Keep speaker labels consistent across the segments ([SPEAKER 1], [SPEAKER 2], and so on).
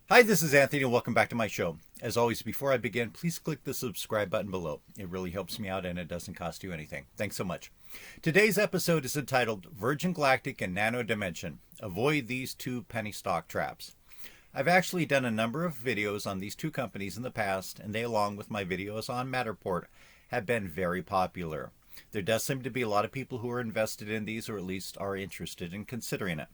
[SPEAKER 1] Hi, this is Anthony and welcome back to my show. As always, before I begin, please click the subscribe button below. It really helps me out and it doesn't cost you anything. Thanks so much. Today's episode is entitled Virgin Galactic and Nano Dimension. Avoid these two penny stock traps. I've actually done a number of videos on these two companies in the past, and they, along with my videos on Matterport, have been very popular. There does seem to be a lot of people who are invested in these, or at least are interested in considering it.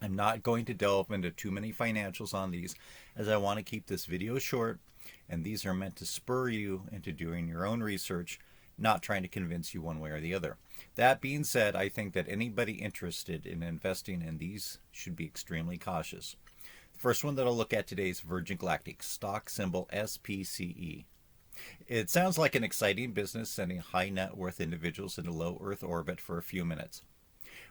[SPEAKER 1] I'm not going to delve into too many financials on these, as I want to keep this video short, and these are meant to spur you into doing your own research, not trying to convince you one way or the other. That being said, I think that anybody interested in investing in these should be extremely cautious. The first one that I'll look at today is Virgin Galactic, stock symbol SPCE. It sounds like an exciting business, sending high net worth individuals into low Earth orbit for a few minutes.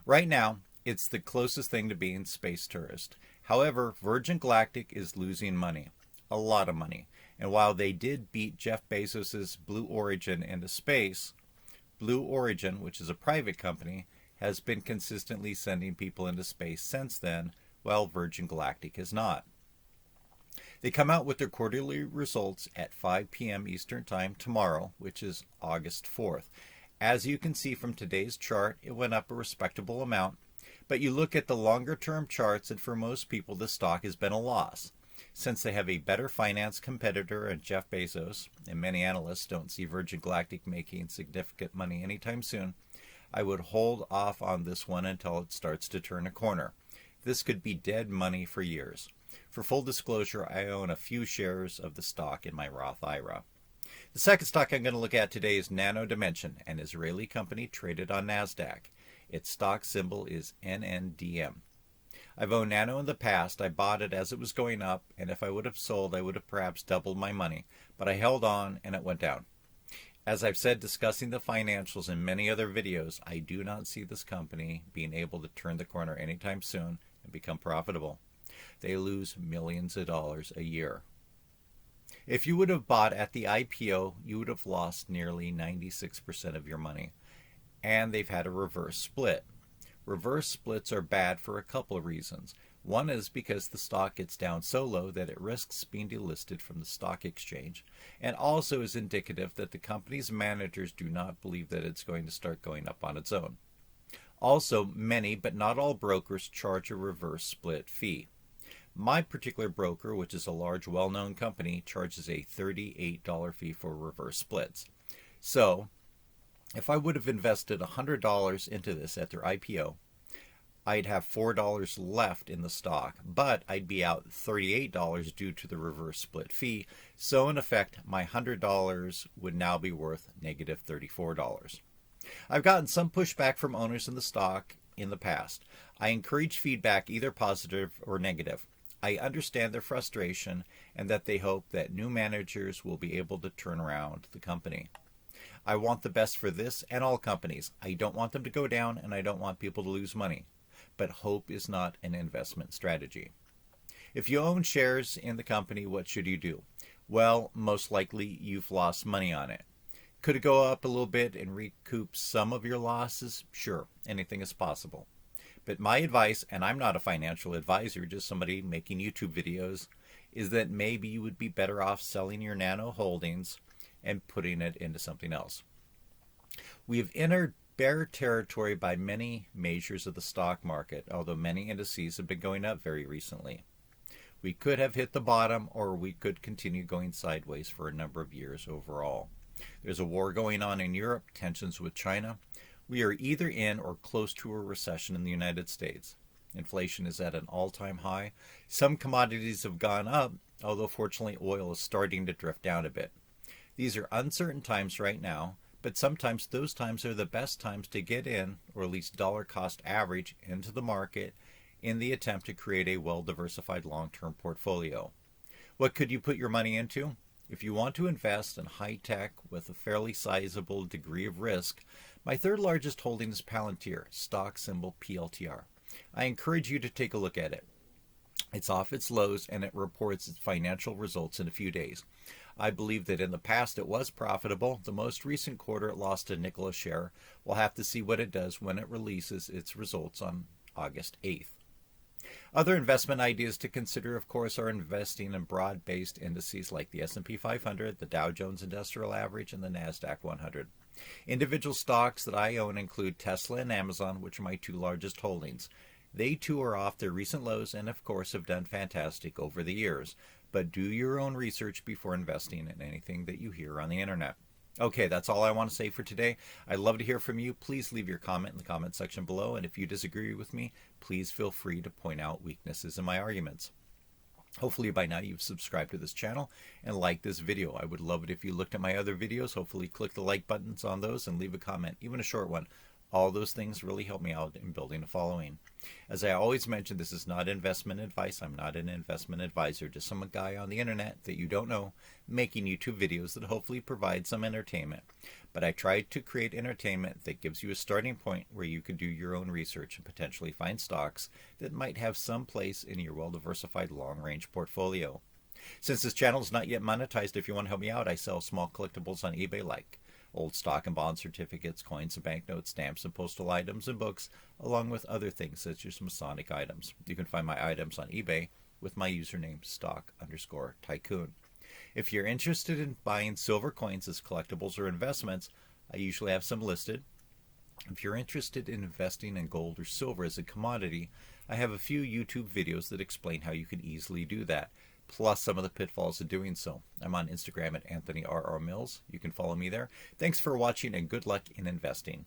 [SPEAKER 1] Right now, it's the closest thing to being space tourist. However, Virgin Galactic is losing money, a lot of money. And while they did beat Jeff Bezos' Blue Origin into space, Blue Origin, which is a private company, has been consistently sending people into space since then, while Virgin Galactic has not. They come out with their quarterly results at 5 p.m. Eastern Time tomorrow, which is August 4th. As you can see from today's chart, it went up a respectable amount. But you look at the longer term charts, and for most people the stock has been a loss. Since they have a better finance competitor in Jeff Bezos, and many analysts don't see Virgin Galactic making significant money anytime soon, I would hold off on this one until it starts to turn a corner. This could be dead money for years. For full disclosure, I own a few shares of the stock in my Roth IRA. The second stock I'm going to look at today is Nano Dimension, an Israeli company traded on NASDAQ. Its stock symbol is NNDM. I've owned Nano in the past. I bought it as it was going up, and if I would have sold, I would have perhaps doubled my money. But I held on, and it went down. As I've said discussing the financials in many other videos, I do not see this company being able to turn the corner anytime soon and become profitable. They lose millions of dollars a year. If you would have bought at the IPO, you would have lost nearly 96% of your money. And they've had a reverse split. Reverse splits are bad for a couple of reasons. One is because the stock gets down so low that it risks being delisted from the stock exchange, and also is indicative that the company's managers do not believe that it's going to start going up on its own. Also, many, but not all brokers charge a reverse split fee. My particular broker, which is a large, well-known company, charges a $38 fee for reverse splits. So, if I would have invested $100 into this at their IPO, I'd have $4 left in the stock, but I'd be out $38 due to the reverse split fee. So in effect, my $100 would now be worth negative $34. I've gotten some pushback from owners in the stock in the past. I encourage feedback, either positive or negative. I understand their frustration and that they hope that new managers will be able to turn around the company. I want the best for this and all companies. I don't want them to go down, and I don't want people to lose money. But hope is not an investment strategy. If you own shares in the company, what should you do? Well, most likely you've lost money on it. Could it go up a little bit and recoup some of your losses? Sure, anything is possible. But my advice, and I'm not a financial advisor, just somebody making YouTube videos, is that maybe you would be better off selling your Nano holdings and putting it into something else. We have entered bear territory by many measures of the stock market, although many indices have been going up very recently. We could have hit the bottom, or we could continue going sideways for a number of years overall. There's a war going on in Europe, tensions with China. We are either in or close to a recession in the United States. Inflation is at an all-time high. Some commodities have gone up, although fortunately oil is starting to drift down a bit. These are uncertain times right now, but sometimes those times are the best times to get in, or at least dollar cost average, into the market in the attempt to create a well-diversified long-term portfolio. What could you put your money into? If you want to invest in high-tech with a fairly sizable degree of risk, my third largest holding is Palantir, stock symbol PLTR. I encourage you to take a look at it. It's off its lows, and it reports its financial results in a few days. I believe that in the past it was profitable. The most recent quarter it lost a nickel a share. We'll have to see what it does when it releases its results on August 8th. Other investment ideas to consider, of course, are investing in broad-based indices like the S&P 500, the Dow Jones Industrial Average, and the NASDAQ 100. Individual stocks that I own include Tesla and Amazon, which are my two largest holdings. They too are off their recent lows and, of course, have done fantastic over the years. But do your own research before investing in anything that you hear on the internet. Okay, that's all I want to say for today. I'd love to hear from you. Please leave your comment in the comment section below. And if you disagree with me, please feel free to point out weaknesses in my arguments. Hopefully by now you've subscribed to this channel and liked this video. I would love it if you looked at my other videos. Hopefully click the like buttons on those and leave a comment, even a short one. All those things really help me out in building a following. As I always mention, this is not investment advice. I'm not an investment advisor, just some guy on the internet that you don't know making YouTube videos that hopefully provide some entertainment. But I try to create entertainment that gives you a starting point where you can do your own research and potentially find stocks that might have some place in your well-diversified long-range portfolio. Since this channel is not yet monetized, if you want to help me out, I sell small collectibles on eBay like old stock and bond certificates, coins and banknotes, stamps and postal items, and books, along with other things such as Masonic items. You can find my items on eBay with my username stock_tycoon. If you're interested in buying silver coins as collectibles or investments, I usually have some listed. If you're interested in investing in gold or silver as a commodity, I have a few YouTube videos that explain how you can easily do that, plus some of the pitfalls of doing so. I'm on Instagram at Anthony R.R. Mills. You can follow me there. Thanks for watching and good luck in investing.